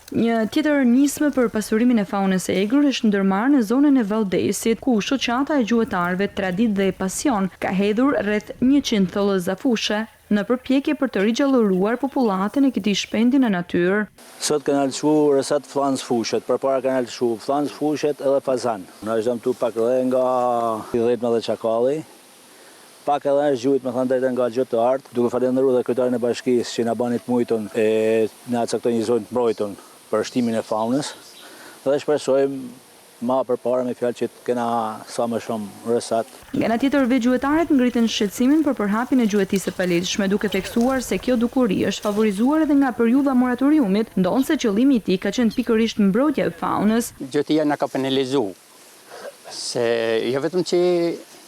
Një tjetër nismë për pasurimin e faunës e egrur është ndërmarrë në zonën e Valldesit, ku shoqata e gjuetarëve Tradit dhe Pasion ka hedhur rreth 100 thellë zafushe në përpjekje për të rigjalluruar popullatën e këtij shpendi në natyrë. Sot kanë alçuar rreth fllans fushet, përpara kanë alçuar fllans fushet edhe fazan. Na është dhënë tu pak edhe nga 10 me dhe çakalli. Pak edhe është gjujt me thënë drejtën nga gjyqtarët, duke falendëruar dhe kryetarin e bashkisë që na bani të mujtun e na caktoi një zonë të mbrojtur për shtimin e faunës. Dhe shpresojmë ma përpara me fjalë që të kena sa më shumë rrethsat. Nga ana tjetër, gjuetarët ngritën shqetësimin për përhapjen e gjuetisë së paligjshme, duke theksuar se kjo dukuri është favorizuar edhe nga periudha moratoriumit, ndonse qëllimi i tij ka qenë pikërisht mbrojtja e faunës. Gjuetia na ka penalizuar, se jo vetëm që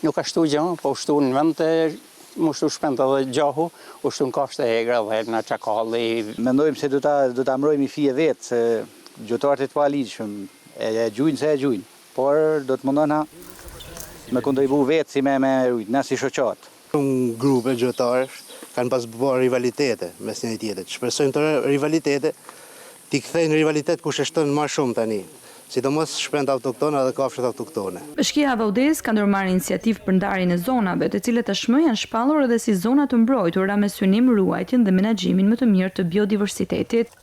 nuk ka shtu gjë, po shtu në vend të mu shtu shpend edhe gjahu, u shtu në kafshë e egra dhe në çakalli. Mendojmë se do ta mbrojmë fije vetë, se gjuetarët e paligjshëm e gjujnë se e gjujnë, por do të mundona me kontribu vetë si me rujtë, na si shoqat. Shumë grupe gjuetarësh kanë pas bërë rivalitete mes njëri tjetrit. Shpresojmë të rivalitete t'i kthejnë rivalitet kush e shton më shumë tani, sidomos shpend autoktone dhe kafshët autoktone. Bashkia e Valldes ka ndërmarrë iniciativë për ndarjen e zonave, të cilat tashmë janë shpallur edhe si zona të mbrojtura me synim ruajtjen dhe menaxhimin më të mirë të biodiversitetit.